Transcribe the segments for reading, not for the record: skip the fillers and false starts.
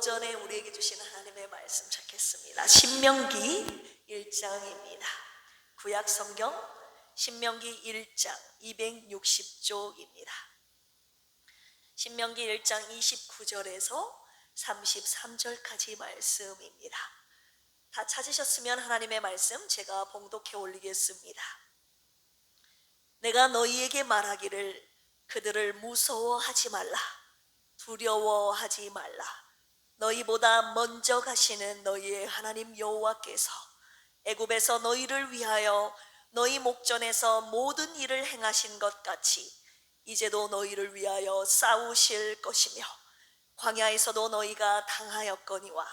오전에 우리에게 주시는 하나님의 말씀 찾겠습니다. 신명기 1장입니다. 구약 성경 신명기 1장 260쪽입니다. 신명기 1장 29절에서 33절까지 말씀입니다. 다 찾으셨으면 하나님의 말씀 제가 봉독해 올리겠습니다. 내가 너희에게 말하기를 그들을 무서워하지 말라, 두려워하지 말라. 너희보다 먼저 가시는 너희의 하나님 여호와께서 애굽에서 너희를 위하여 너희 목전에서 모든 일을 행하신 것 같이 이제도 너희를 위하여 싸우실 것이며, 광야에서도 너희가 당하였거니와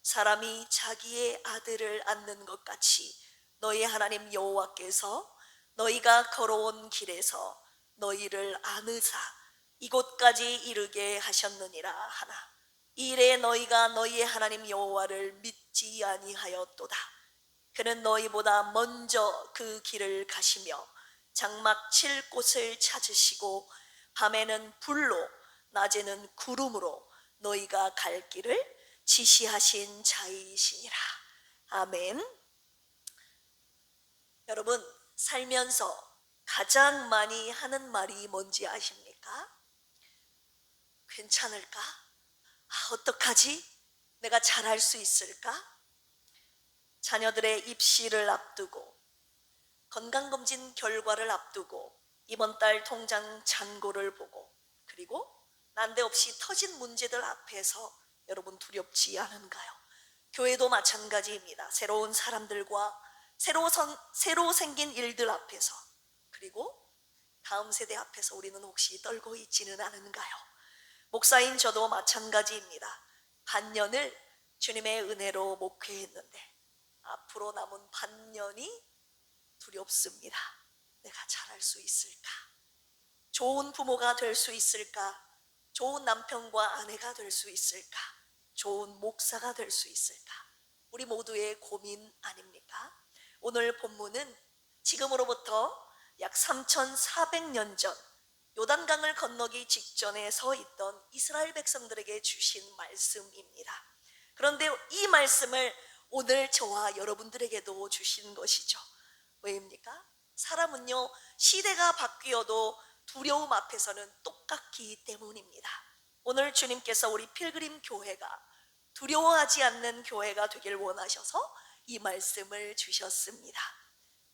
사람이 자기의 아들을 안는 것 같이 너희 하나님 여호와께서 너희가 걸어온 길에서 너희를 안으사 이곳까지 이르게 하셨느니라 하나, 이래 너희가 너희의 하나님 여호와를 믿지 아니하였도다. 그는 너희보다 먼저 그 길을 가시며 장막 칠 곳을 찾으시고 밤에는 불로 낮에는 구름으로 너희가 갈 길을 지시하신 자이시니라. 아멘. 여러분, 살면서 가장 많이 하는 말이 뭔지 아십니까? 괜찮을까? 어떡하지? 내가 잘할 수 있을까? 자녀들의 입시를 앞두고, 건강검진 결과를 앞두고, 이번 달 통장 잔고를 보고, 그리고 난데없이 터진 문제들 앞에서 여러분 두렵지 않은가요? 교회도 마찬가지입니다. 새로운 사람들과 새로 생긴 일들 앞에서, 그리고 다음 세대 앞에서 우리는 혹시 떨고 있지는 않은가요? 목사인 저도 마찬가지입니다. 반년을 주님의 은혜로 목회했는데 앞으로 남은 반년이 두렵습니다. 내가 잘할 수 있을까? 좋은 부모가 될 수 있을까? 좋은 남편과 아내가 될 수 있을까? 좋은 목사가 될 수 있을까? 우리 모두의 고민 아닙니까? 오늘 본문은 지금으로부터 약 3400년 전 요단강을 건너기 직전에 서 있던 이스라엘 백성들에게 주신 말씀입니다. 그런데 이 말씀을 오늘 저와 여러분들에게도 주신 것이죠. 왜입니까? 사람은요, 시대가 바뀌어도 두려움 앞에서는 똑같기 때문입니다. 오늘 주님께서 우리 필그림 교회가 두려워하지 않는 교회가 되길 원하셔서 이 말씀을 주셨습니다.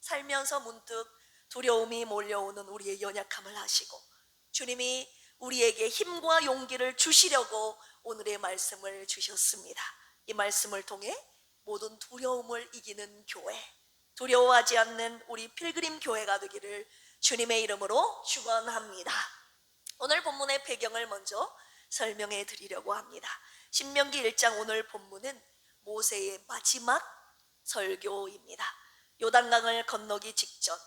살면서 문득 두려움이 몰려오는 우리의 연약함을 아시고 주님이 우리에게 힘과 용기를 주시려고 오늘의 말씀을 주셨습니다. 이 말씀을 통해 모든 두려움을 이기는 교회, 두려워하지 않는 우리 필그림 교회가 되기를 주님의 이름으로 축원합니다. 오늘 본문의 배경을 먼저 설명해 드리려고 합니다. 신명기 1장 오늘 본문은 모세의 마지막 설교입니다. 요단강을 건너기 직전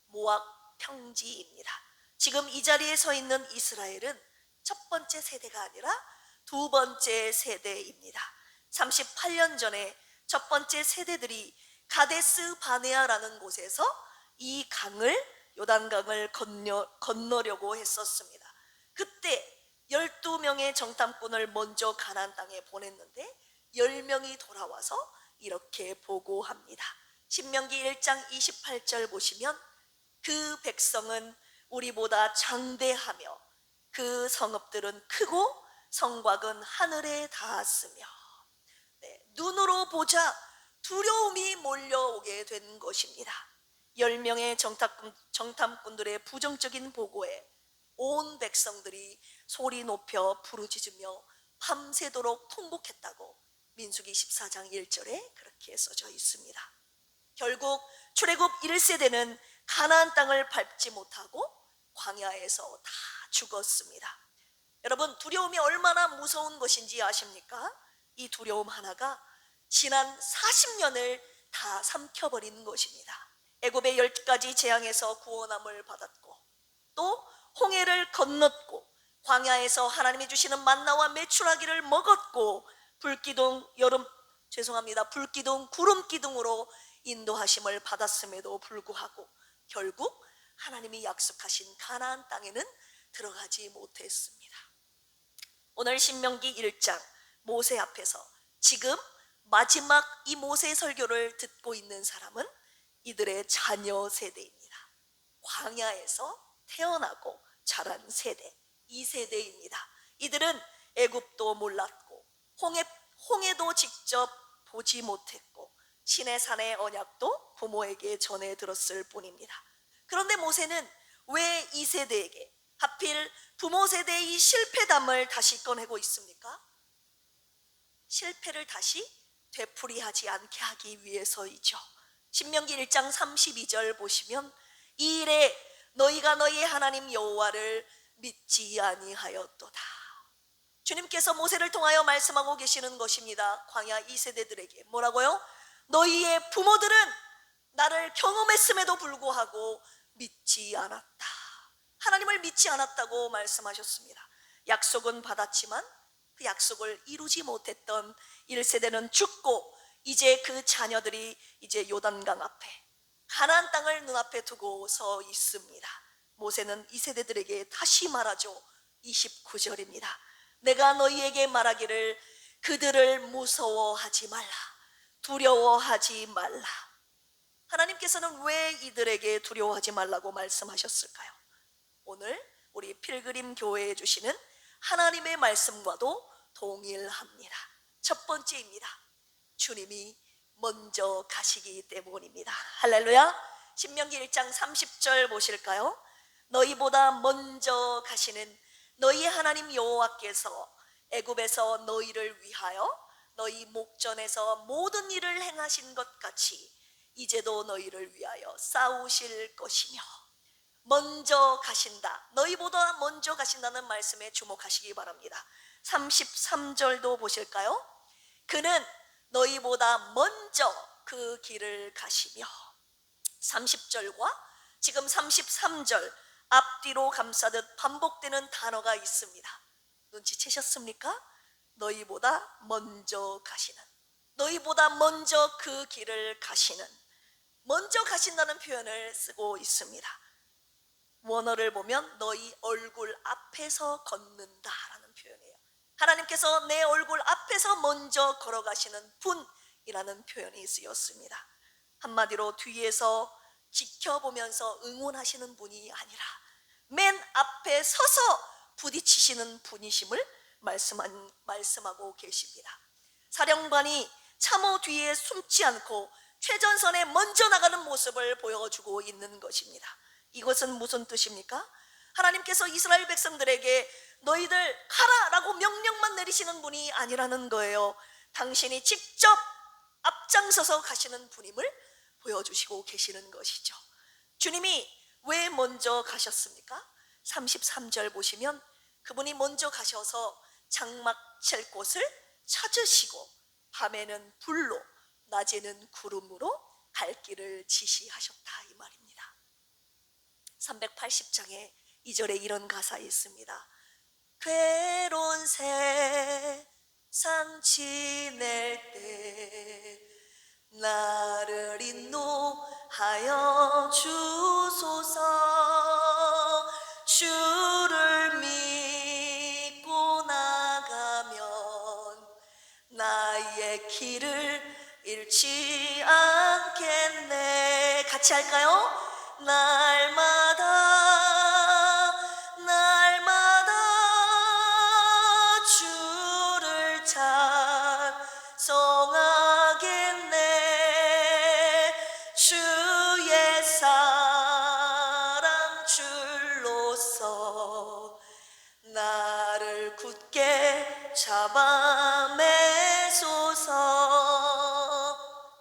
모압 평지입니다. 지금 이 자리에 서 있는 이스라엘은 첫 번째 세대가 아니라 두 번째 세대입니다. 38년 전에 첫 번째 세대들이 가데스 바네아라는 곳에서 이 강을 요단강을 건너려고 했었습니다. 그때 12명의 정탐꾼을 먼저 가나안 땅에 보냈는데 10명이 돌아와서 이렇게 보고합니다. 신명기 1장 28절 보시면 그 백성은 우리보다 장대하며 그 성읍들은 크고 성곽은 하늘에 닿았으며, 눈으로 보자 두려움이 몰려오게 된 것입니다. 10명의 정탐꾼들의 부정적인 보고에 온 백성들이 소리 높여 부르짖으며 밤새도록 통곡했다고 민수기 14장 1절에 그렇게 써져 있습니다. 결국 출애굽 1세대는 가나안 땅을 밟지 못하고 광야에서 다 죽었습니다. 여러분, 두려움이 얼마나 무서운 것인지 아십니까? 이 두려움 하나가 지난 40년을 다 삼켜버린 것입니다. 애굽의 10가지 재앙에서 구원함을 받았고, 또 홍해를 건넜고, 광야에서 하나님이 주시는 만나와 메추라기를 먹었고, 불기둥 구름 기둥으로 인도하심을 받았음에도 불구하고 결국 하나님이 약속하신 가나안 땅에는 들어가지 못했습니다. 오늘 신명기 1장 모세 앞에서 지금 마지막 이 모세 설교를 듣고 있는 사람은 이들의 자녀 세대입니다. 광야에서 태어나고 자란 세대, 이 세대입니다. 이들은 애굽도 몰랐고 홍해도 직접 보지 못했고 시내 산의 언약도 부모에게 전해 들었을 뿐입니다. 그런데 모세는 왜 이 세대에게 하필 부모 세대의 이 실패담을 다시 꺼내고 있습니까? 실패를 다시 되풀이하지 않게 하기 위해서이죠. 신명기 1장 32절 보시면 이 일에 너희가 너희의 하나님 여호와를 믿지 아니하였도다. 주님께서 모세를 통하여 말씀하고 계시는 것입니다. 광야 2세대들에게 뭐라고요? 너희의 부모들은 나를 경험했음에도 불구하고 믿지 않았다. 하나님을 믿지 않았다고 말씀하셨습니다. 약속은 받았지만 그 약속을 이루지 못했던 1세대는 죽고 이제 그 자녀들이 이제 요단강 앞에 가나안 땅을 눈앞에 두고 서 있습니다. 모세는 이 세대들에게 다시 말하죠. 29절입니다. 내가 너희에게 말하기를 그들을 무서워하지 말라, 두려워하지 말라. 하나님께서는 왜 이들에게 두려워하지 말라고 말씀하셨을까요? 오늘 우리 필그림 교회에 주시는 하나님의 말씀과도 동일합니다. 첫 번째입니다. 주님이 먼저 가시기 때문입니다. 할렐루야. 신명기 1장 30절 보실까요? 너희보다 먼저 가시는 너희 하나님 여호와께서 애굽에서 너희를 위하여 너희 목전에서 모든 일을 행하신 것 같이 이제도 너희를 위하여 싸우실 것이며 먼저 가신다. 너희보다 먼저 가신다는 말씀에 주목하시기 바랍니다. 33절도 보실까요? 그는 너희보다 먼저 그 길을 가시며 30절과 지금 33절 앞뒤로 감싸듯 반복되는 단어가 있습니다. 눈치채셨습니까? 너희보다 먼저 가시는, 너희보다 먼저 그 길을 가시는, 먼저 가신다는 표현을 쓰고 있습니다. 원어를 보면 너희 얼굴 앞에서 걷는다라는 표현이에요. 하나님께서 내 얼굴 앞에서 먼저 걸어가시는 분이라는 표현이 쓰였습니다. 한마디로 뒤에서 지켜보면서 응원하시는 분이 아니라 맨 앞에 서서 부딪히시는 분이심을 말씀하고 계십니다. 사령관이 참호 뒤에 숨지 않고 최전선에 먼저 나가는 모습을 보여주고 있는 것입니다. 이것은 무슨 뜻입니까? 하나님께서 이스라엘 백성들에게 너희들 가라라고 명령만 내리시는 분이 아니라는 거예요. 당신이 직접 앞장서서 가시는 분임을 보여주시고 계시는 것이죠. 주님이 왜 먼저 가셨습니까? 33절 보시면 그분이 먼저 가셔서 장막 칠 곳을 찾으시고 밤에는 불로 낮에는 구름으로 갈 길을 지시하셨다 이 말입니다. 380장에 2절에 이런 가사 있습니다. 괴로운 세상 지낼 때 나를 인도하여 주소서. 주를 믿고 나가면 나의 길을 잃지 않겠네. 같이 할까요? 날마다 주를 찬송하겠네. 주의 사랑 줄로서 나를 굳게 잡아매소서.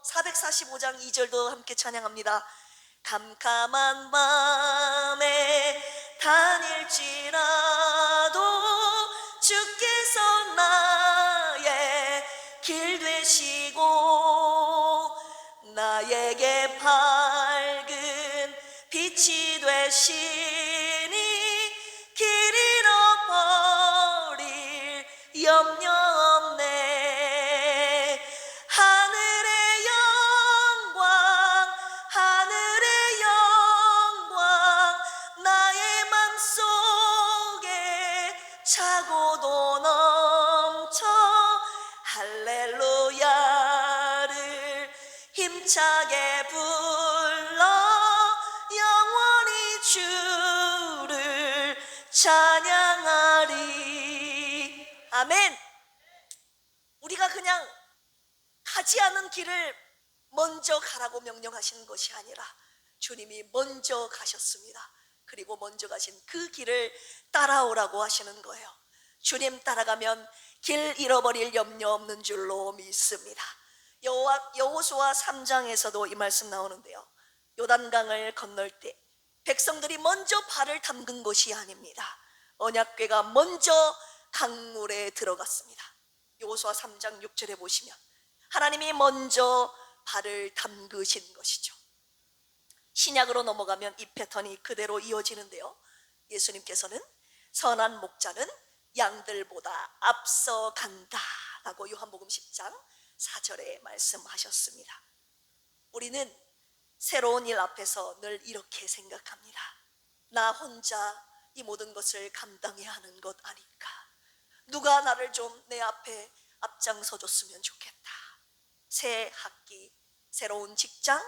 445장 2절도 함께 찬양합니다. 캄캄한 밤에 다닐지라도 주께서 나의 길 되시고 나에게 밝은 빛이 되시니 길 잃어버릴 염려 없네. 하늘의 영광 나의 맘속에 차고도 넘쳐 힘차게 불러 영원히 주를 찬양하리. 아멘. 우리가 그냥 가지 않은 길을 먼저 가라고 명령하시는 것이 아니라 주님이 먼저 가셨습니다. 그리고 먼저 가신 그 길을 따라오라고 하시는 거예요. 주님 따라가면 길 잃어버릴 염려 없는 줄로 믿습니다. 여호수아 3장에서도 이 말씀 나오는데요, 요단강을 건널 때 백성들이 먼저 발을 담근 것이 아닙니다. 언약궤가 먼저 강물에 들어갔습니다. 여호수아 3장 6절에 보시면 하나님이 먼저 발을 담그신 것이죠. 신약으로 넘어가면 이 패턴이 그대로 이어지는데요, 예수님께서는 선한 목자는 양들보다 앞서 간다 라고 요한복음 10장 4절에 말씀하셨습니다. 우리는 새로운 일 앞에서 늘 이렇게 생각합니다. 나 혼자 이 모든 것을 감당해야 하는 것 아닐까? 누가 나를 좀 내 앞에 앞장서 줬으면 좋겠다. 새 학기, 새로운 직장,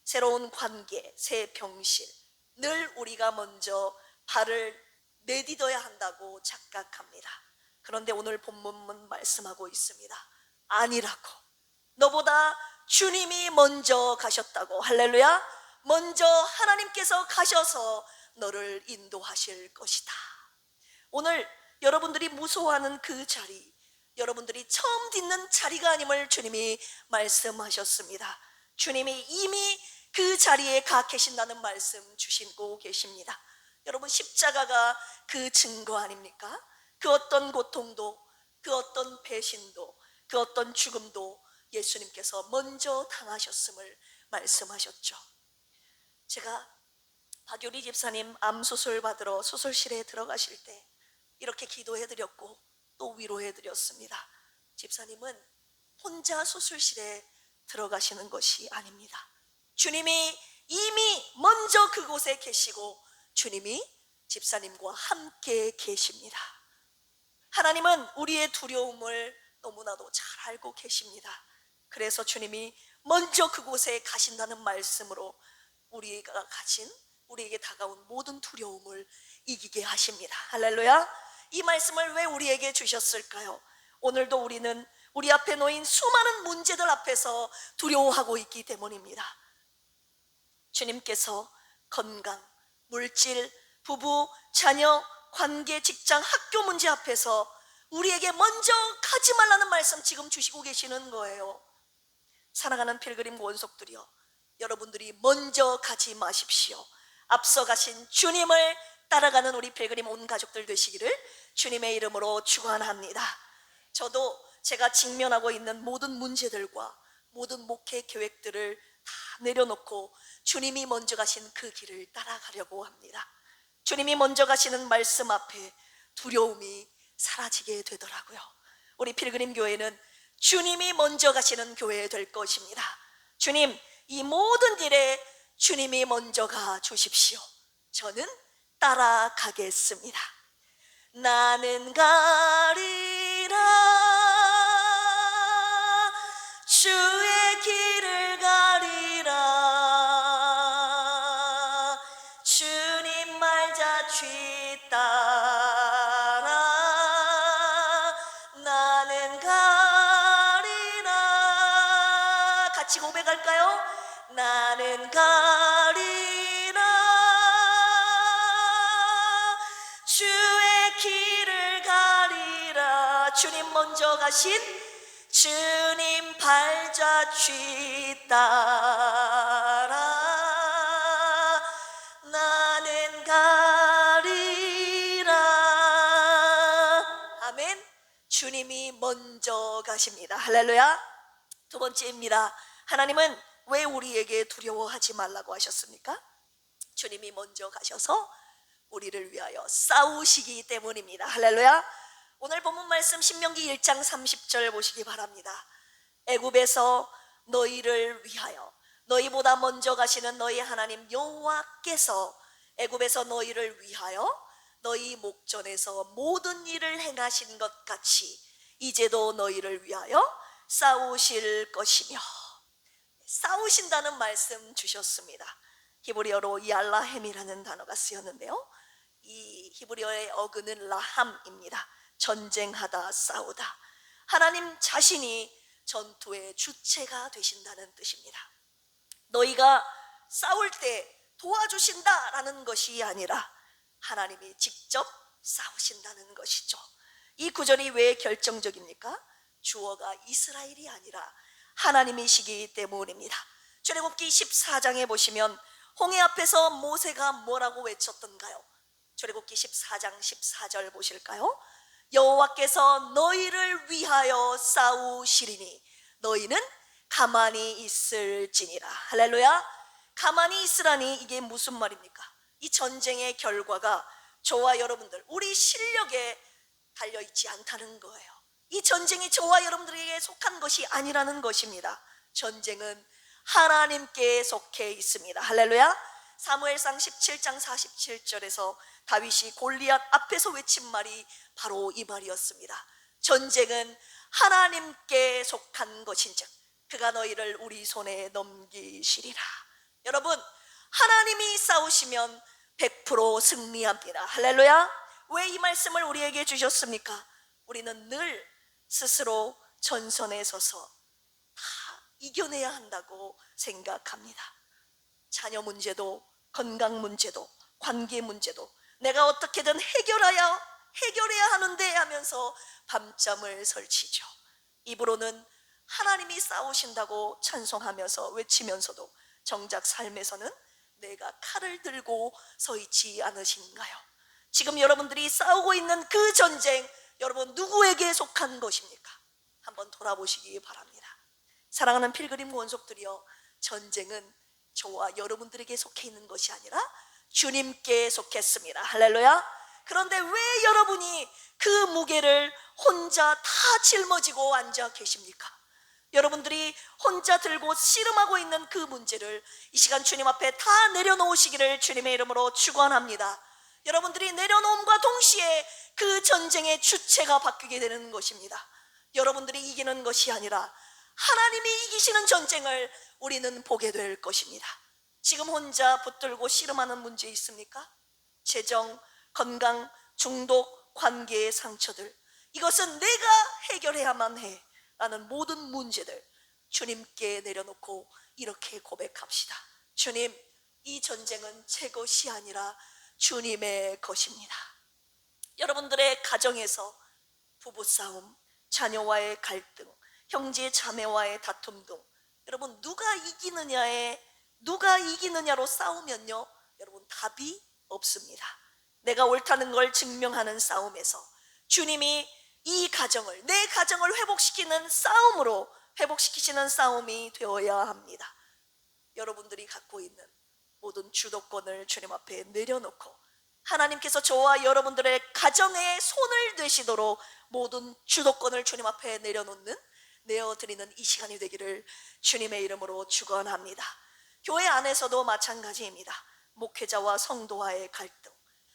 새로운 관계, 새 병실, 늘 우리가 먼저 발을 내딛어야 한다고 착각합니다. 그런데 오늘 본문은 말씀하고 있습니다. 아니라고. 너보다 주님이 먼저 가셨다고. 할렐루야. 먼저 하나님께서 가셔서 너를 인도하실 것이다. 오늘 여러분들이 무서워하는 그 자리, 여러분들이 처음 딛는 자리가 아님을 주님이 말씀하셨습니다. 주님이 이미 그 자리에 가 계신다는 말씀 주시고 계십니다. 여러분, 십자가가 그 증거 아닙니까? 그 어떤 고통도, 그 어떤 배신도, 그 어떤 죽음도 예수님께서 먼저 당하셨음을 말씀하셨죠. 제가 박유리 집사님 암수술 받으러 수술실에 들어가실 때 이렇게 기도해드렸고 또 위로해드렸습니다. 집사님은 혼자 수술실에 들어가시는 것이 아닙니다. 주님이 이미 먼저 그곳에 계시고 주님이 집사님과 함께 계십니다. 하나님은 우리의 두려움을 너무나도 잘 알고 계십니다. 그래서 주님이 먼저 그곳에 가신다는 말씀으로 우리가 가진, 우리에게 다가온 모든 두려움을 이기게 하십니다. 할렐루야. 이 말씀을 왜 우리에게 주셨을까요? 오늘도 우리는 우리 앞에 놓인 수많은 문제들 앞에서 두려워하고 있기 때문입니다. 주님께서 건강, 물질, 부부, 자녀, 관계, 직장, 학교 문제 앞에서 우리에게 먼저 가지 말라는 말씀 지금 주시고 계시는 거예요. 사랑하는 필그림 원속들이여, 여러분들이 먼저 가지 마십시오. 앞서 가신 주님을 따라가는 우리 필그림 온 가족들 되시기를 주님의 이름으로 축원합니다. 저도 제가 직면하고 있는 모든 문제들과 모든 목회 계획들을 다 내려놓고 주님이 먼저 가신 그 길을 따라가려고 합니다. 주님이 먼저 가시는 말씀 앞에 두려움이 사라지게 되더라고요. 우리 필그림 교회는 주님이 먼저 가시는 교회 될 것입니다. 주님, 이 모든 일에 주님이 먼저 가 주십시오. 저는 따라가겠습니다. 나는 가리라 주의 길을 가리라 주님 말자취 따라 나는 가리라. 같이 고백할까요? 나는 가리라 주의 길을 가리라. 주님 먼저 가신 주님 발자취 따라 나는 가리라. 아멘. 주님이 먼저 가십니다. 할렐루야. 두 번째입니다. 하나님은 왜 우리에게 두려워하지 말라고 하셨습니까? 주님이 먼저 가셔서 우리를 위하여 싸우시기 때문입니다. 할렐루야. 오늘 본문 말씀 신명기 1장 30절 보시기 바랍니다. 애굽에서 너희를 위하여 너희보다 먼저 가시는 너희 하나님 여호와께서 애굽에서 너희를 위하여 너희 목전에서 모든 일을 행하신 것 같이 이제도 너희를 위하여 싸우실 것이며. 싸우신다는 말씀 주셨습니다. 히브리어로 얄라햄이라는 단어가 쓰였는데요, 이 히브리어의 어근은 라함입니다. 전쟁하다, 싸우다. 하나님 자신이 전투의 주체가 되신다는 뜻입니다. 너희가 싸울 때 도와주신다라는 것이 아니라 하나님이 직접 싸우신다는 것이죠. 이 구절이 왜 결정적입니까? 주어가 이스라엘이 아니라 하나님이시기 때문입니다. 출애굽기 14장에 보시면 홍해 앞에서 모세가 뭐라고 외쳤던가요? 출애굽기 14장 14절 보실까요? 여호와께서 너희를 위하여 싸우시리니 너희는 가만히 있을지니라. 할렐루야. 가만히 있으라니 이게 무슨 말입니까? 이 전쟁의 결과가 저와 여러분들, 우리 실력에 달려있지 않다는 거예요. 이 전쟁이 저와 여러분들에게 속한 것이 아니라는 것입니다. 전쟁은 하나님께 속해 있습니다. 할렐루야. 사무엘상 17장 47절에서 다윗이 골리앗 앞에서 외친 말이 바로 이 말이었습니다. 전쟁은 하나님께 속한 것인즉 그가 너희를 우리 손에 넘기시리라. 여러분, 하나님이 싸우시면 100% 승리합니다. 할렐루야. 왜 이 말씀을 우리에게 주셨습니까? 우리는 늘 스스로 전선에 서서 다 이겨내야 한다고 생각합니다. 자녀 문제도, 건강 문제도, 관계 문제도 내가 어떻게든 해결해야 하는데 하면서 밤잠을 설치죠. 입으로는 하나님이 싸우신다고 찬송하면서 외치면서도 정작 삶에서는 내가 칼을 들고 서 있지 않으신가요? 지금 여러분들이 싸우고 있는 그 전쟁, 여러분 누구에게 속한 것입니까? 한번 돌아보시기 바랍니다. 사랑하는 필그림 원속들이여, 전쟁은 저와 여러분들에게 속해 있는 것이 아니라 주님께 속했습니다. 할렐루야. 그런데 왜 여러분이 그 무게를 혼자 다 짊어지고 앉아 계십니까? 여러분들이 혼자 들고 씨름하고 있는 그 문제를 이 시간 주님 앞에 다 내려놓으시기를 주님의 이름으로 축원합니다. 여러분들이 내려놓음과 동시에 그 전쟁의 주체가 바뀌게 되는 것입니다. 여러분들이 이기는 것이 아니라 하나님이 이기시는 전쟁을 우리는 보게 될 것입니다. 지금 혼자 붙들고 씨름하는 문제 있습니까? 재정, 건강, 중독, 관계의 상처들, 이것은 내가 해결해야만 해 라는 모든 문제들 주님께 내려놓고 이렇게 고백합시다. 주님, 이 전쟁은 제 것이 아니라 주님의 것입니다. 여러분들의 가정에서 부부싸움, 자녀와의 갈등, 형제 자매와의 다툼 등 여러분 누가 이기느냐로 싸우면요, 여러분 답이 없습니다. 내가 옳다는 걸 증명하는 싸움에서 주님이 이 가정을, 내 가정을 회복시키는 싸움으로 회복시키시는 싸움이 되어야 합니다. 여러분들이 갖고 있는 모든 주도권을 주님 앞에 내려놓고 하나님께서 저와 여러분들의 가정에 손을 대시도록 모든 주도권을 주님 앞에 내어드리는 이 시간이 되기를 주님의 이름으로 축원합니다. 교회 안에서도 마찬가지입니다. 목회자와 성도와의 갈등,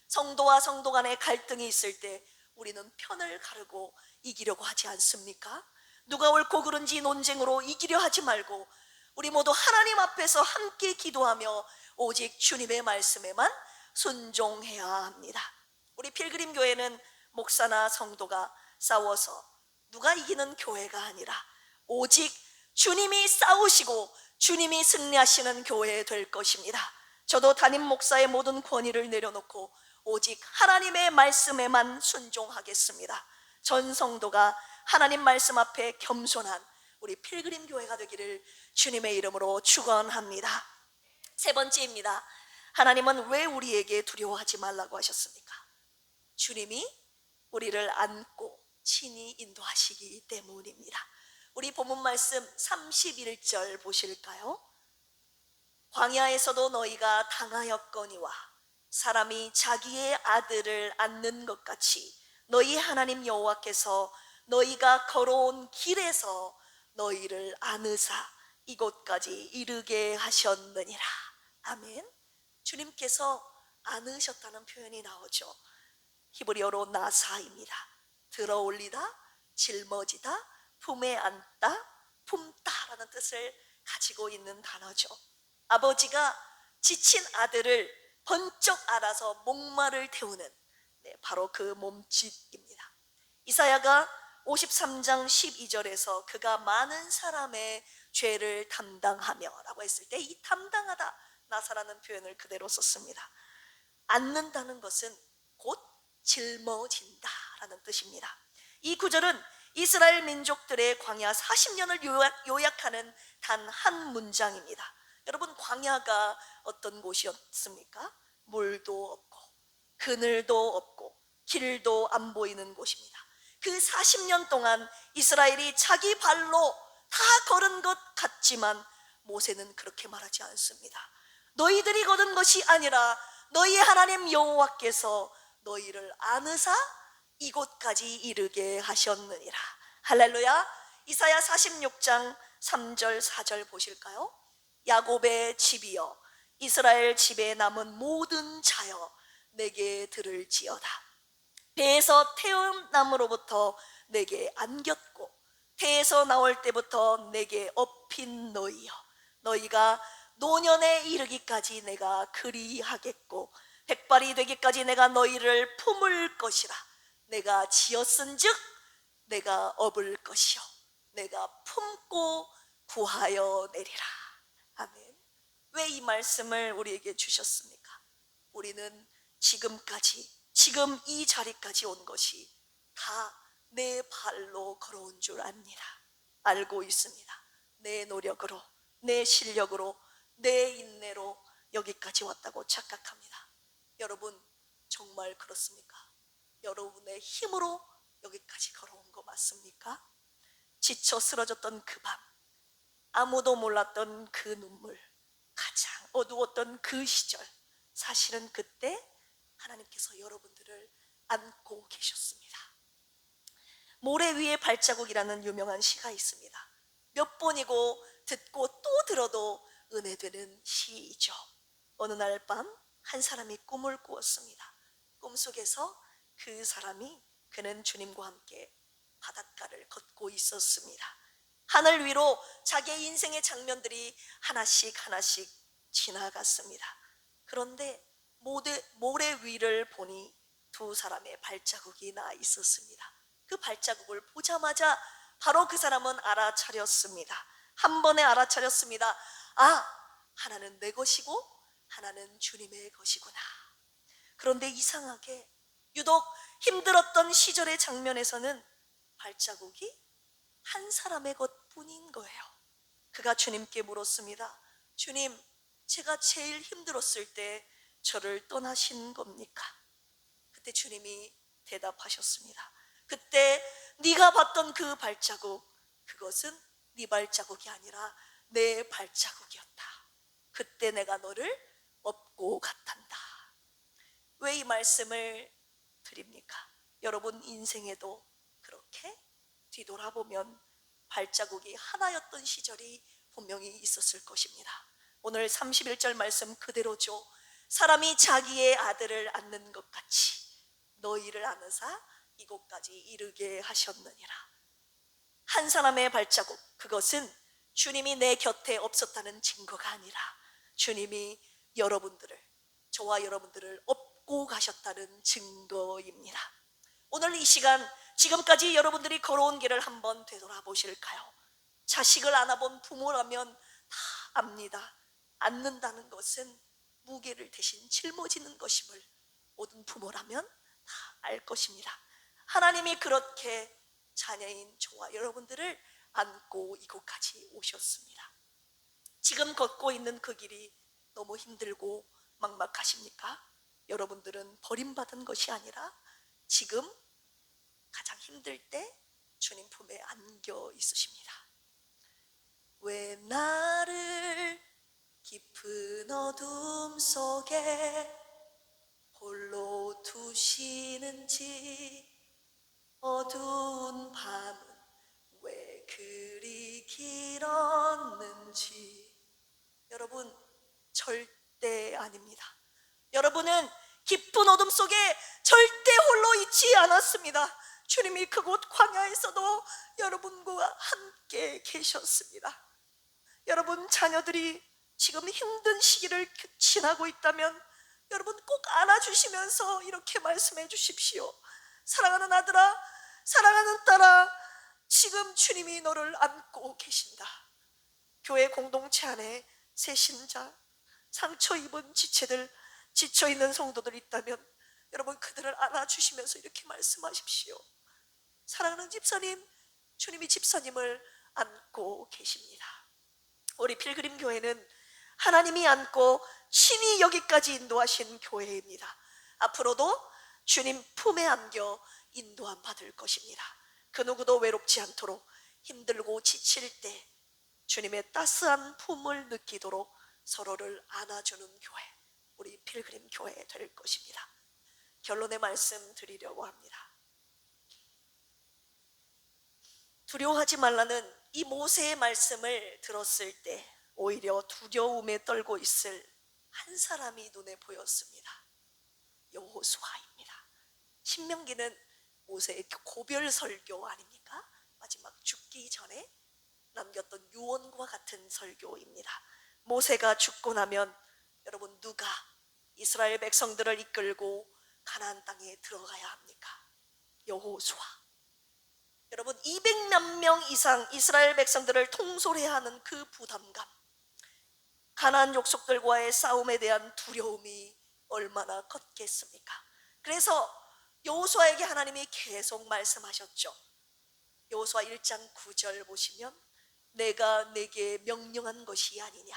성도와 성도 간의 갈등이 있을 때 우리는 편을 가르고 이기려고 하지 않습니까? 누가 옳고 그른지 논쟁으로 이기려 하지 말고 우리 모두 하나님 앞에서 함께 기도하며 오직 주님의 말씀에만 순종해야 합니다. 우리 필그림 교회는 목사나 성도가 싸워서 누가 이기는 교회가 아니라 오직 주님이 싸우시고 주님이 승리하시는 교회 될 것입니다. 저도 담임 목사의 모든 권위를 내려놓고 오직 하나님의 말씀에만 순종하겠습니다. 전 성도가 하나님 말씀 앞에 겸손한 우리 필그림 교회가 되기를 주님의 이름으로 축원합니다. 세 번째입니다. 하나님은 왜 우리에게 두려워하지 말라고 하셨습니까? 주님이 우리를 안고 친히 인도하시기 때문입니다. 우리 본문 말씀 31절 보실까요? 광야에서도 너희가 당하였거니와 사람이 자기의 아들을 안는 것 같이 너희 하나님 여호와께서 너희가 걸어온 길에서 너희를 안으사 이곳까지 이르게 하셨느니라. 아멘. 주님께서 안으셨다는 표현이 나오죠. 히브리어로 나사입니다. 들어올리다, 짊어지다, 품에 안다, 품다라는 뜻을 가지고 있는 단어죠. 아버지가 지친 아들을 번쩍 알아서 목마를 태우는, 바로 그 몸짓입니다. 이사야가 53장 12절에서 그가 많은 사람의 죄를 담당하며 라고 했을 때 이 담당하다, 나사라는 표현을 그대로 썼습니다. 앉는다는 것은 곧 짊어진다라는 뜻입니다. 이 구절은 이스라엘 민족들의 광야 40년을 요약하는 단 한 문장입니다. 여러분, 광야가 어떤 곳이었습니까? 물도 없고 그늘도 없고 길도 안 보이는 곳입니다. 그 40년 동안 이스라엘이 자기 발로 다 걸은 것 같지만 모세는 그렇게 말하지 않습니다. 너희들이 걸은 것이 아니라 너희 하나님 여호와께서 너희를 안으사 이곳까지 이르게 하셨느니라. 할렐루야. 이사야 46장 3절 4절 보실까요? 야곱의 집이여, 이스라엘 집에 남은 모든 자여, 내게 들을지어다. 배에서 태어남으로부터 내게 안겼고 태에서 나올 때부터 내게 업힌 너희여, 너희가 노년에 이르기까지 내가 그리하겠고 백발이 되기까지 내가 너희를 품을 것이라. 내가 지었은즉 내가 업을 것이요 내가 품고 구하여 내리라. 아멘. 왜 이 말씀을 우리에게 주셨습니까? 우리는 지금까지, 지금 이 자리까지 온 것이 다 내 발로 걸어온 줄 압니다. 알고 있습니다. 내 노력으로, 내 실력으로, 내 인내로 여기까지 왔다고 착각합니다. 여러분, 정말 그렇습니까? 여러분의 힘으로 여기까지 걸어온 거 맞습니까? 지쳐 쓰러졌던 그 밤, 아무도 몰랐던 그 눈물, 가장 어두웠던 그 시절, 사실은 그때 하나님께서 여러분들을 안고 계셨습니다. 모래 위의 발자국이라는 유명한 시가 있습니다. 몇 번이고 듣고 또 들어도 은혜되는 시이죠. 어느 날 밤 한 사람이 꿈을 꾸었습니다. 꿈속에서 그 사람이, 그는 주님과 함께 바닷가를 걷고 있었습니다. 하늘 위로 자기의 인생의 장면들이 하나씩 하나씩 지나갔습니다. 그런데 모래 위를 보니 두 사람의 발자국이 나 있었습니다. 그 발자국을 보자마자 바로 그 사람은 알아차렸습니다. 한 번에 알아차렸습니다. 아, 하나는 내 것이고 하나는 주님의 것이구나. 그런데 이상하게 유독 힘들었던 시절의 장면에서는 발자국이 한 사람의 것뿐인 거예요. 그가 주님께 물었습니다. 주님, 제가 제일 힘들었을 때 저를 떠나신 겁니까? 그때 주님이 대답하셨습니다. 그때 네가 봤던 그 발자국, 그것은 네 발자국이 아니라 내 발자국이었다. 그때 내가 너를 업고 갔단다. 왜 이 말씀을 드립니까? 여러분 인생에도 그렇게 뒤돌아보면 발자국이 하나였던 시절이 분명히 있었을 것입니다. 오늘 31절 말씀 그대로죠. 사람이 자기의 아들을 안는 것 같이 너희를 안으사 이곳까지 이르게 하셨느니라. 한 사람의 발자국, 그것은 주님이 내 곁에 없었다는 증거가 아니라 주님이 여러분들을, 저와 여러분들을 업고 가셨다는 증거입니다. 오늘 이 시간, 지금까지 여러분들이 걸어온 길을 한번 되돌아보실까요? 자식을 안아본 부모라면 다 압니다. 안는다는 것은 무게를 대신 짊어지는 것임을 모든 부모라면 다 알 것입니다. 하나님이 그렇게 자녀인 저와 여러분들을 안고 이곳까지 오셨습니다. 지금 걷고 있는 그 길이 너무 힘들고 막막하십니까? 여러분들은 버림받은 것이 아니라 지금 가장 힘들 때 주님 품에 안겨 있으십니다. 왜 나를 깊은 어둠 속에 홀로 두시는지, 어두운 밤은 왜 그리 길었는지. 여러분, 절대 아닙니다. 여러분은 깊은 어둠 속에 절대 홀로 있지 않았습니다. 주님이 그곳 광야에서도 여러분과 함께 계셨습니다. 여러분 자녀들이 지금 힘든 시기를 지나고 있다면 여러분 꼭 안아주시면서 이렇게 말씀해 주십시오. 사랑하는 아들아, 사랑하는 딸아, 지금 주님이 너를 안고 계신다. 교회 공동체 안에 새신자, 상처 입은 지체들, 지쳐있는 성도들 있다면 여러분 그들을 안아주시면서 이렇게 말씀하십시오. 사랑하는 집사님, 주님이 집사님을 안고 계십니다. 우리 필그림 교회는 하나님이 안고 친히 여기까지 인도하신 교회입니다. 앞으로도 주님 품에 안겨 인도함 받을 것입니다. 그 누구도 외롭지 않도록 힘들고 지칠 때 주님의 따스한 품을 느끼도록 서로를 안아주는 교회, 우리 필그림 교회 될 것입니다. 결론의 말씀 드리려고 합니다. 두려워하지 말라는 이 모세의 말씀을 들었을 때 오히려 두려움에 떨고 있을 한 사람이 눈에 보였습니다. 여호수아입니다. 신명기는 모세의 고별 설교 아닙니까? 마지막 죽기 전에 남겼던 유언과 같은 설교입니다. 모세가 죽고 나면 여러분 누가 이스라엘 백성들을 이끌고 가나안 땅에 들어가야 합니까? 여호수아. 여러분 200만 명 이상 이스라엘 백성들을 통솔해야 하는 그 부담감, 가나안 족속들과의 싸움에 대한 두려움이 얼마나 컸겠습니까? 그래서 여호수아에게 하나님이 계속 말씀하셨죠. 여호수아 1장 9절 보시면 내가 내게 명령한 것이 아니냐,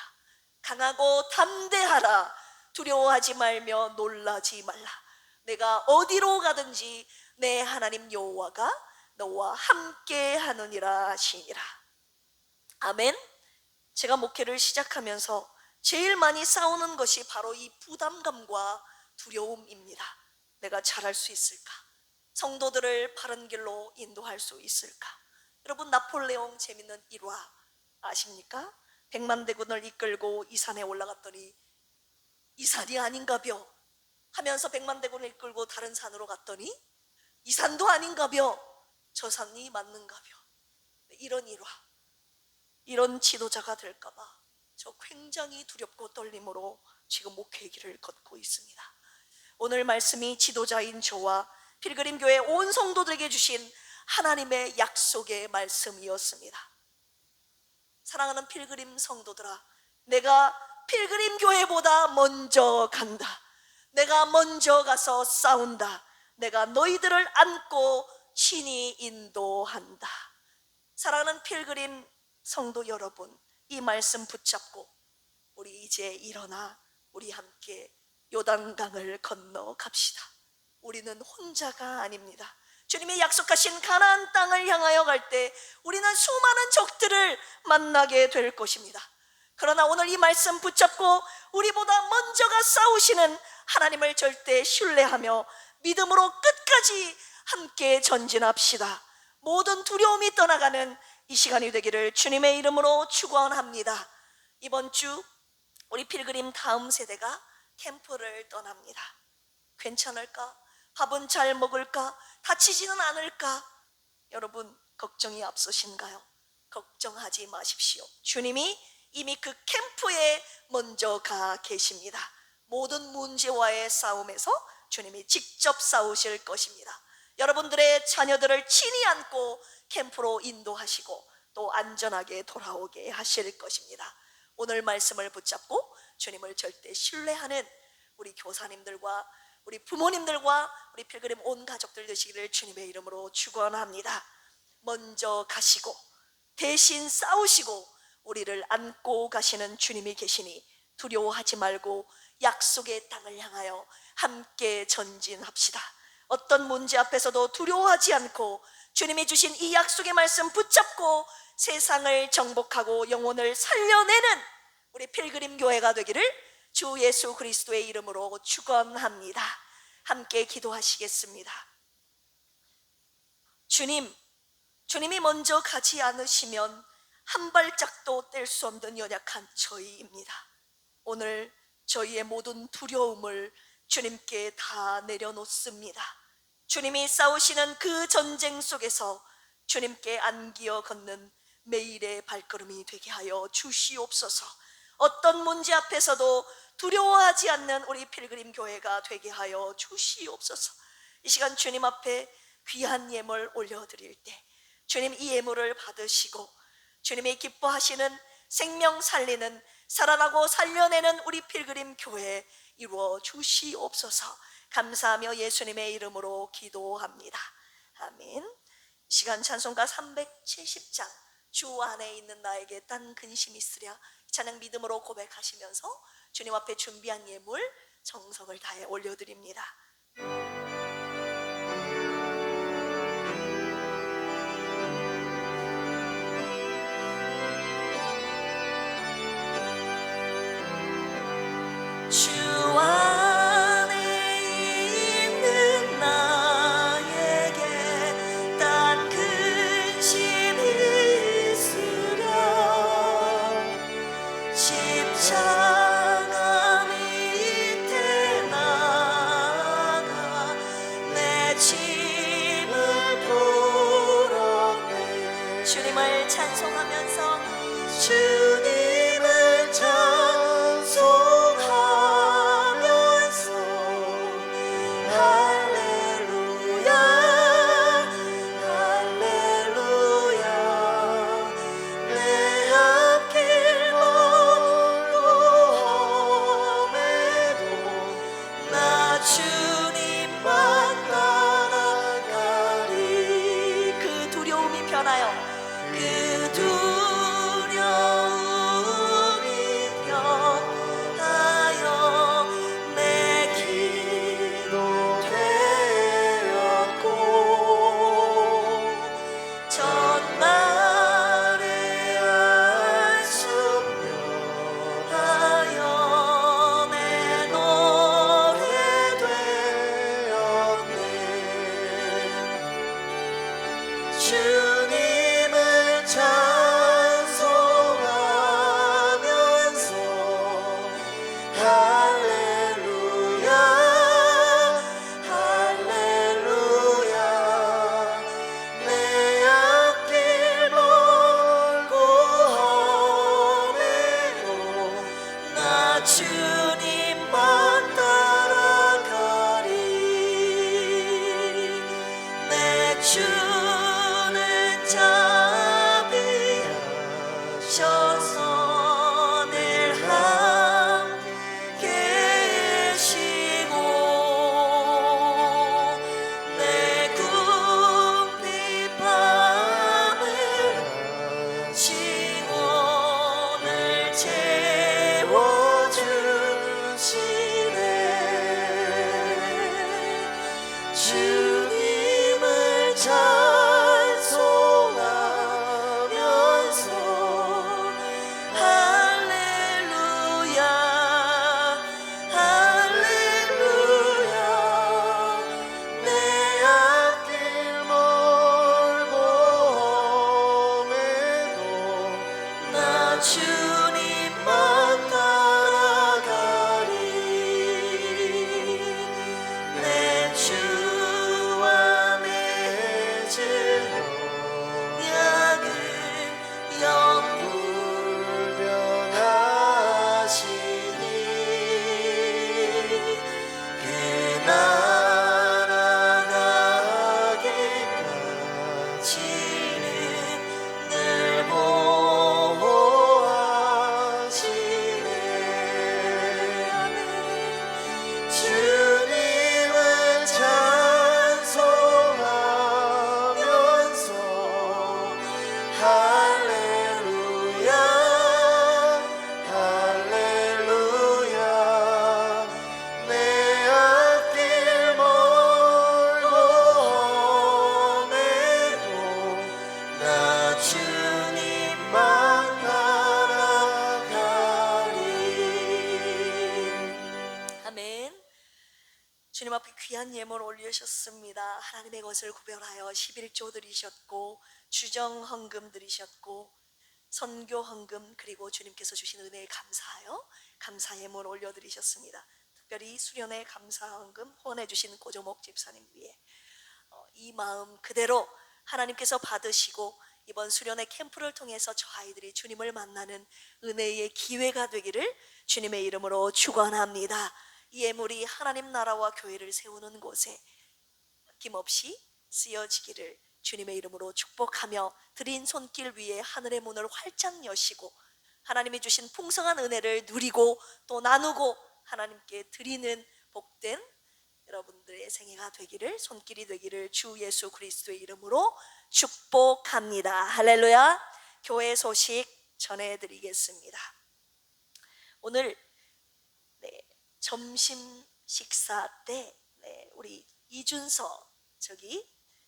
강하고 담대하라, 두려워하지 말며 놀라지 말라, 내가 어디로 가든지 내 하나님 여호와가 너와 함께 하느니라 하시니라. 아멘. 제가 목회를 시작하면서 제일 많이 싸우는 것이 바로 이 부담감과 두려움입니다. 내가 잘할 수 있을까? 성도들을 바른 길로 인도할 수 있을까? 여러분 나폴레옹 재밌는 일화 아십니까? 100만 대군을 이끌고 이 산에 올라갔더니 이 산이 아닌가벼 하면서 100만 대군을 이끌고 다른 산으로 갔더니 이 산도 아닌가벼, 저 산이 맞는가벼. 이런 일화, 이런 지도자가 될까봐 저 굉장히 두렵고 떨림으로 지금 목회의 길을 걷고 있습니다. 오늘 말씀이 지도자인 저와 필그림 교회 온 성도들에게 주신 하나님의 약속의 말씀이었습니다. 사랑하는 필그림 성도들아, 내가 필그림 교회보다 먼저 간다. 내가 먼저 가서 싸운다. 내가 너희들을 안고 친히 인도한다. 사랑하는 필그림 성도 여러분, 이 말씀 붙잡고 우리 이제 일어나 우리 함께 요단강을 건너 갑시다. 우리는 혼자가 아닙니다. 주님이 약속하신 가나안 땅을 향하여 갈 때 우리는 수많은 적들을 만나게 될 것입니다. 그러나 오늘 이 말씀 붙잡고 우리보다 먼저가 싸우시는 하나님을 절대 신뢰하며 믿음으로 끝까지 함께 전진합시다. 모든 두려움이 떠나가는 이 시간이 되기를 주님의 이름으로 축원합니다. 이번 주 우리 필그림 다음 세대가 캠프를 떠납니다. 괜찮을까? 밥은 잘 먹을까? 다치지는 않을까? 여러분 걱정이 앞서신가요? 걱정하지 마십시오. 주님이 이미 그 캠프에 먼저 가 계십니다. 모든 문제와의 싸움에서 주님이 직접 싸우실 것입니다. 여러분들의 자녀들을 친히 안고 캠프로 인도하시고 또 안전하게 돌아오게 하실 것입니다. 오늘 말씀을 붙잡고 주님을 절대 신뢰하는 우리 교사님들과 우리 부모님들과 우리 필그림 온 가족들 되시기를 주님의 이름으로 축원합니다. 먼저 가시고 대신 싸우시고 우리를 안고 가시는 주님이 계시니 두려워하지 말고 약속의 땅을 향하여 함께 전진합시다. 어떤 문제 앞에서도 두려워하지 않고 주님이 주신 이 약속의 말씀 붙잡고 세상을 정복하고 영혼을 살려내는 우리 필그림 교회가 되기를 주 예수 그리스도의 이름으로 축원합니다. 함께 기도하시겠습니다. 주님이 먼저 가지 않으시면 한 발짝도 뗄 수 없는 연약한 저희입니다. 오늘 저희의 모든 두려움을 주님께 다 내려놓습니다. 주님이 싸우시는 그 전쟁 속에서 주님께 안기어 걷는 매일의 발걸음이 되게 하여 주시옵소서. 어떤 문제 앞에서도 두려워하지 않는 우리 필그림 교회가 되게 하여 주시옵소서. 이 시간 주님 앞에 귀한 예물 올려드릴 때 주님 이 예물을 받으시고 주님이 기뻐하시는 생명 살리는 살아나고 살려내는 우리 필그림 교회 이루어 주시옵소서. 감사하며 예수님의 이름으로 기도합니다. 아멘. 이 시간 찬송가 370장 주 안에 있는 나에게 딴 근심이 있으랴 찬양 믿음으로 고백하시면서 주님 앞에 준비한 예물 정성을 다해 올려드립니다. 주 안에 있는 나에게 딴 근심이 있으랴 십자가 밑에 나가 내 짐을 풀었네. 주님을 찬송하면서 주님을 찬송하면서 할렐루야 할렐루야 내 앞길 멀고 험해도 나 주님만 따라가리. 그 두려움이 변하여 그 두려움이 변하여 내 기도 되었고 전날의 안수며 하여 내 노래 되었네. 주님을 찬송하면서 할렐루야 할렐루야 내 앞길 멀고 험해도 나 주님만 따라가리. 내 주는 자비하셔서 늘 함께 계시고 내 궁핍 밤을 지고 늘 채워주시네. 주님을 찬송하면서 할렐루야 할렐루야 내 앞길 멀고 험해도 나 주님만 따라가리. 내 주와 맺을 언약을 영불변하시니 그 나라 가기까지는 늘 보호하시네. 아멘. 주님을 찬송하면서 할렐루야 할렐루야 내 앞길 멀고 험해도 나 주님만 따라가리. 아멘. 주님 앞에 귀한 예물 올리셨습니다. 하나님의 것을 구별하여 11조 드리셨고 주정 헌금 드리셨고 선교 헌금 그리고 주님께서 주신 은혜에 감사하여 감사 예물 올려드리셨습니다. 특별히 수련회 감사 헌금 후원해 주신 고조목 집사님 위해 이 마음 그대로 하나님께서 받으시고 이번 수련회 캠프를 통해서 저 아이들이 주님을 만나는 은혜의 기회가 되기를 주님의 이름으로 축원합니다. 이 예물이 하나님 나라와 교회를 세우는 곳에 아낌없이 쓰여지기를 주님의 이름으로 축복하며, 드린 손길 위에 하늘의 문을 활짝 여시고 하나님이 주신 풍성한 은혜를 누리고 또 나누고 하나님께 드리는 복된 여러분들의 생애가 되기를, 손길이 되기를 주 예수 그리스도의 이름으로 축복합니다. 할렐루야. 교회 소식 전해드리겠습니다. 오늘 점심 식사 때 우리 이준서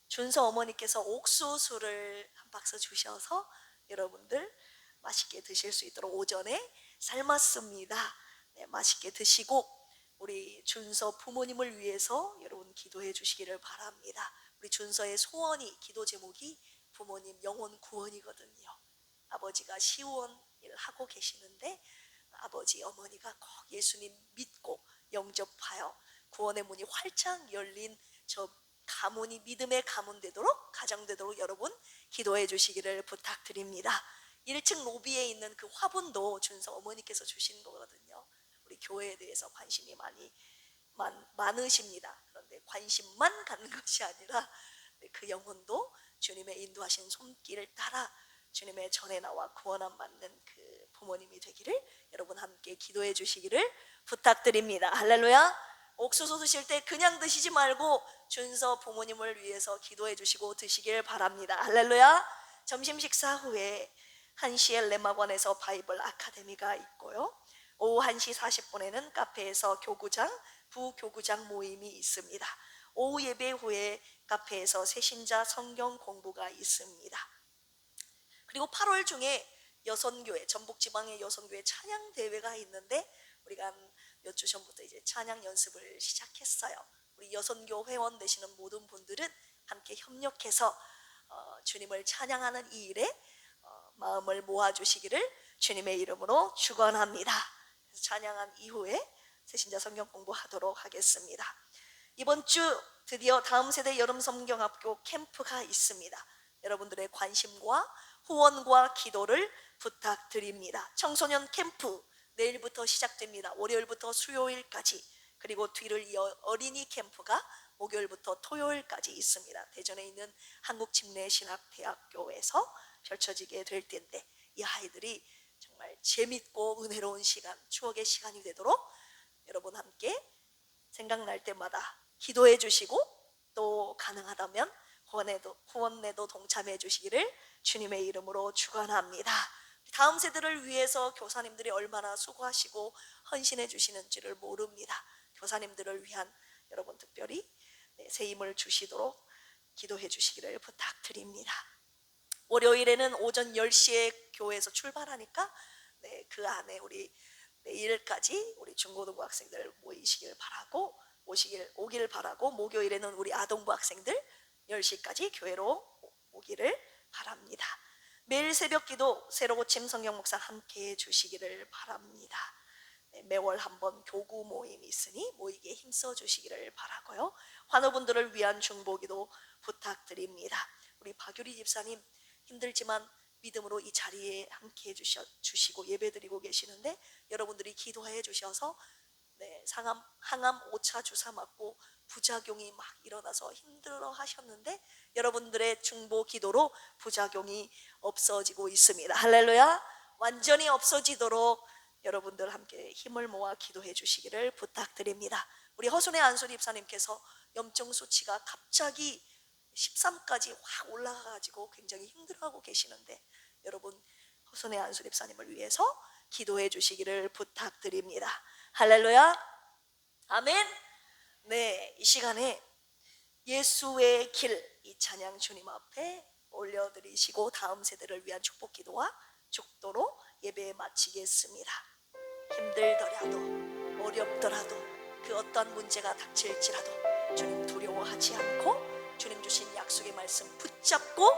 준서 어머니께서 옥수수를 한 박스 주셔서 여러분들 맛있게 드실 수 있도록 오전에 삶았습니다. 맛있게 드시고 우리 준서 부모님을 위해서 여러분 기도해 주시기를 바랍니다. 우리 준서의 소원이, 기도 제목이 부모님 영혼 구원이거든요. 아버지가 시원 일을 하고 계시는데 아버지 어머니가 꼭 예수님 믿고 영접하여 구원의 문이 활짝 열린 저 가문이 믿음의 가문 되도록, 가정 되도록 여러분 기도해 주시기를 부탁드립니다. 1층 로비에 있는 그 화분도 준서 어머니께서 주신 거거든요. 우리 교회에 대해서 관심이 많으십니다. 그런데 관심만 갖는 것이 아니라 그 영혼도 주님의 인도하신 손길을 따라 주님의 전에 나와 구원함 받는 그 부모님이 되기를 여러분 함께 기도해 주시기를 부탁드립니다. 할렐루야. 옥수수 드실 때 그냥 드시지 말고 준서 부모님을 위해서 기도해 주시고 드시길 바랍니다. 할렐루야. 점심 식사 후에 1시에 렘마관에서 바이블 아카데미가 있고요, 오후 1시 40분에는 카페에서 교구장, 부교구장 모임이 있습니다. 오후 예배 후에 카페에서 새신자 성경 공부가 있습니다. 그리고 8월 중에 여선교회, 전북지방의 여선교회 찬양대회가 있는데 우리가 몇 주 전부터 이제 찬양 연습을 시작했어요. 우리 여선교 회원 되시는 모든 분들은 함께 협력해서 주님을 찬양하는 이 일에 마음을 모아주시기를 주님의 이름으로 축원합니다. 찬양한 이후에 새신자 성경 공부하도록 하겠습니다. 이번 주 드디어 다음 세대 여름 성경학교 캠프가 있습니다. 여러분들의 관심과 후원과 기도를 부탁드립니다. 청소년 캠프 내일부터 시작됩니다. 월요일부터 수요일까지, 그리고 뒤를 이어 어린이 캠프가 목요일부터 토요일까지 있습니다. 대전에 있는 한국침례신학대학교에서 펼쳐지게 될 텐데 이 아이들이 정말 재밌고 은혜로운 시간, 추억의 시간이 되도록 여러분 함께 생각날 때마다 기도해 주시고 또 가능하다면 후원에도 동참해 주시기를 주님의 이름으로 축원합니다. 다음 세대를 위해서 교사님들이 얼마나 수고하시고 헌신해 주시는지를 모릅니다. 교사님들을 위한 여러분 특별히 새 힘을 주시도록 기도해 주시기를 부탁드립니다. 월요일에는 오전 10시에 교회에서 출발하니까 그 안에 우리 내일까지 우리 중고등부 학생들 모이시길 바라고 오기를 바라고, 목요일에는 우리 아동부 학생들 10시까지 교회로 오기를 바랍니다. 매일 새벽 기도 새로고침 성경 묵상 함께 해주시기를 바랍니다. 매월 한번 교구 모임이 있으니 모이기에 힘써 주시기를 바라고요. 환우분들을 위한 중보기도 부탁드립니다. 우리 박유리 집사님 힘들지만 믿음으로 이 자리에 함께 해주시고 예배드리고 계시는데 여러분들이 기도해 주셔서 항암 5차 주사 맞고 부작용이 막 일어나서 힘들어 하셨는데 여러분들의 중보 기도로 부작용이 없어지고 있습니다. 할렐루야. 완전히 없어지도록 여러분들 함께 힘을 모아 기도해 주시기를 부탁드립니다. 우리 허순의 안솔 입사님께서 염증 수치가 갑자기 13까지 확 올라가가지고 굉장히 힘들어하고 계시는데 여러분 허순의 안솔 입사님을 위해서 기도해 주시기를 부탁드립니다. 할렐루야. 아멘. 이 시간에 예수의 길, 이 찬양 주님 앞에 올려드리시고 다음 세대를 위한 축복 기도와 축도로 예배 마치겠습니다. 힘들더라도 어렵더라도 그 어떠한 문제가 닥칠지라도 주님 두려워하지 않고 주님 주신 약속의 말씀 붙잡고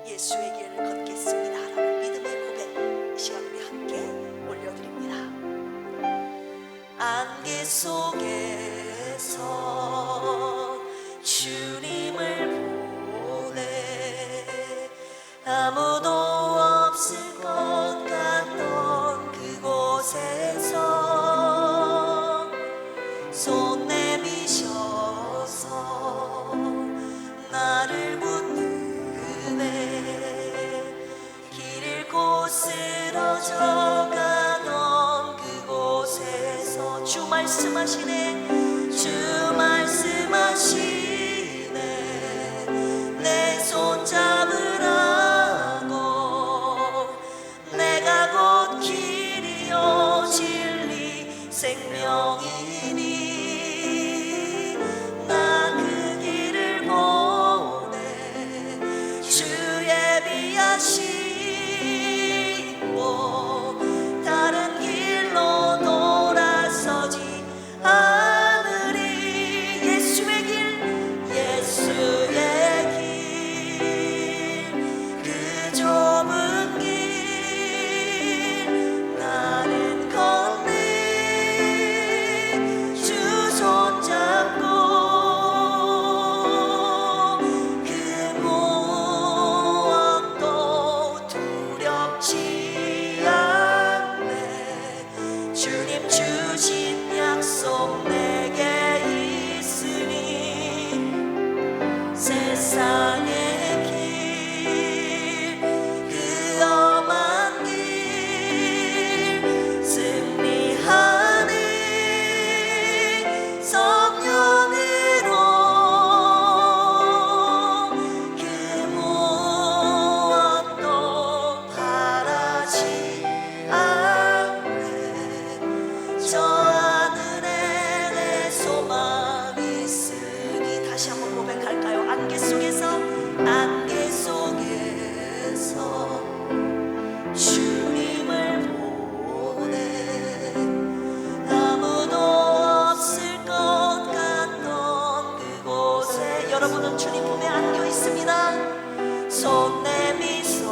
예수의 길을 걷겠습니다 라는 믿음의 고백, 이 시간 우리 함께 올려드립니다. 안개 속에서 주님을 보내 아무 말씀하시네. 주 말씀하시네. 내 손 잡으라고. 내가 곧 길이요 진리 생명이니 나 그 길을 보내. 주 예비하시고 다른 길로 돌아서지 않으리. 예수의 길, 예수의 길, 그 좁은 길 나는 걷네. 주 손잡고 그 무엇도 두렵지 않네. 주님 주신 약속 내게 있으니 세상의 길, 그 험한 길 승리하네. 성령으로 그 무엇도 바라지 않네. 저 하늘에 내 소망이 있으니. 다시 한번 고백할까요? 안개 속에서, 안개 속에서 주님을 보내. 아무도 없을 것 같던 그곳에 여러분은 주님 품에 안겨 있습니다. 손 내미소서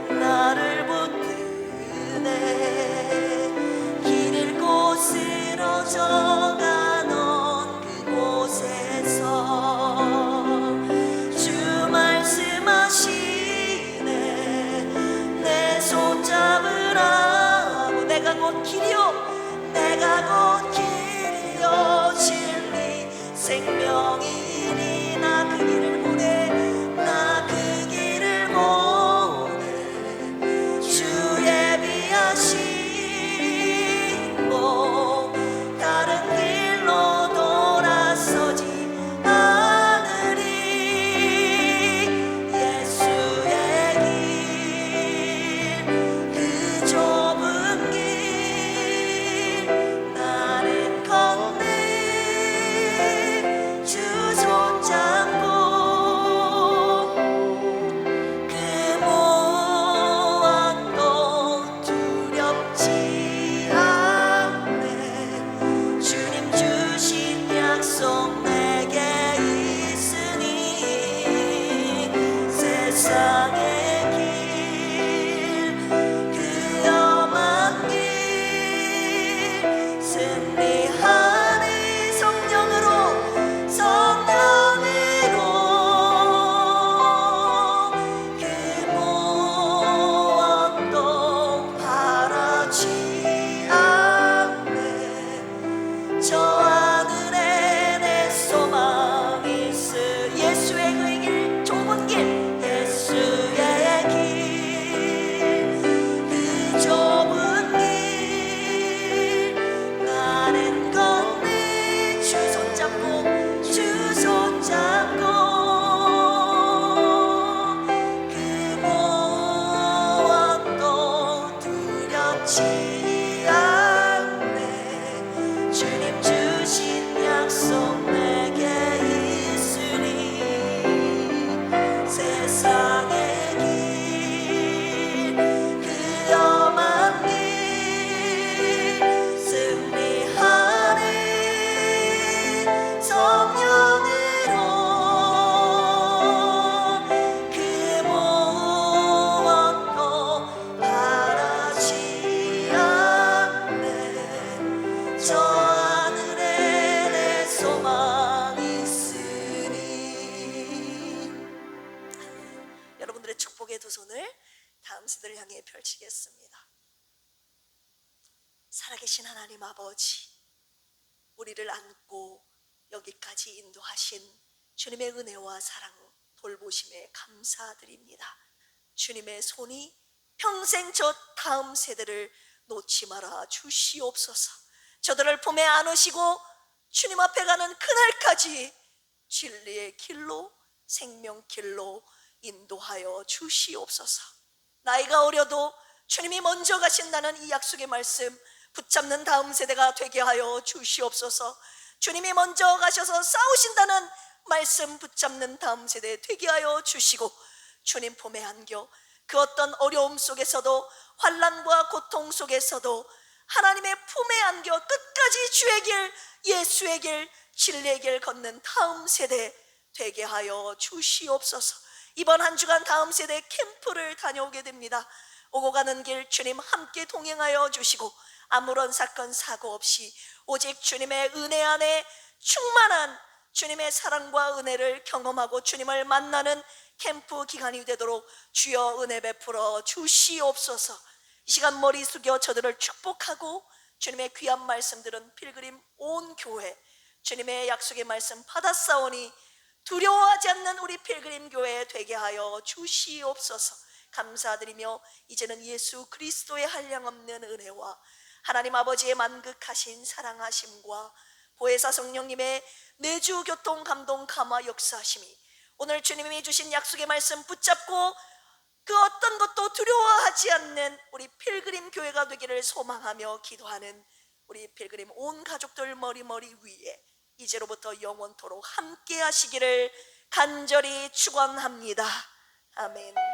나를 붙드네. 길 잃고 쓰러져가던 그곳에서 주 말씀하시네. 내 손 잡으라고. 내가 곧 길이요, 내가 곧 길이요 진리 생명이니 나 그 길을 보내. 나 그 길을 보내. 주 예비하시고 다른 길로 돌아서지 않으리. 예수의 길, 그 좁은 길 나는 걷네. 주 손잡고 그 무엇도 두렵지 않네. 주님 주신 약속 내게 있으니 세상의 길, 그 험한 길 승리하네. 성령으로, 성령으로 그 무엇도 바라지 않네. 저 하늘에 내 소망이 있으. 예수의 그 길, 좁은 길, 예수의 길, 그 좁은 길 나는 걷네. 주 손잡고, 주 손잡고 그 무엇도 두렵지 않네. 주님 주신 약속 내게 있으니 세상의 길, 그 험한 길 승리하네. 성령으로 그 무엇도 바라지 않네. 저 하늘에 내 소망이 있으니. 여러분들의 축복의 두 손을 다음 세대를 향해 펼치겠습니다. 살아계신 하나님 아버지, 우리를 안고 여기까지 인도하신 주님의 은혜와 사랑, 돌보심에 감사드립니다. 주님의 손이 평생 저 다음 세대를 놓지 말아 주시옵소서. 저들을 품에 안으시고 주님 앞에 가는 그날까지 진리의 길로 생명길로 인도하여 주시옵소서. 나이가 어려도 주님이 먼저 가신다는 이 약속의 말씀 붙잡는 다음 세대가 되게 하여 주시옵소서. 주님이 먼저 가셔서 싸우신다는 말씀 붙잡는 다음 세대 되게 하여 주시고, 주님 품에 안겨 그 어떤 어려움 속에서도 환난과 고통 속에서도 하나님의 품에 안겨 끝까지 주의 길, 예수의 길, 진리의 길 걷는 다음 세대 되게 하여 주시옵소서. 이번 한 주간 다음 세대 캠프를 다녀오게 됩니다. 오고 가는 길 주님 함께 동행하여 주시고 아무런 사건 사고 없이 오직 주님의 은혜 안에 충만한 주님의 사랑과 은혜를 경험하고 주님을 만나는 캠프 기간이 되도록 주여 은혜 베풀어 주시옵소서. 이 시간 머리 숙여 저들을 축복하고 주님의 귀한 말씀 들은 필그림 온 교회, 주님의 약속의 말씀 받았사오니 두려워하지 않는 우리 필그림 교회 되게 하여 주시옵소서. 감사드리며 이제는 예수 그리스도의 한량없는 은혜와 하나님 아버지의 만극하신 사랑하심과 보혜사 성령님의 내주 교통 감동 감화 역사하심이 오늘 주님이 주신 약속의 말씀 붙잡고 그 어떤 것도 두려워하지 않는 우리 필그림 교회가 되기를 소망하며 기도하는 우리 필그림 온 가족들 머리 위에 이제로부터 영원토록 함께 하시기를 간절히 축원합니다. 아멘.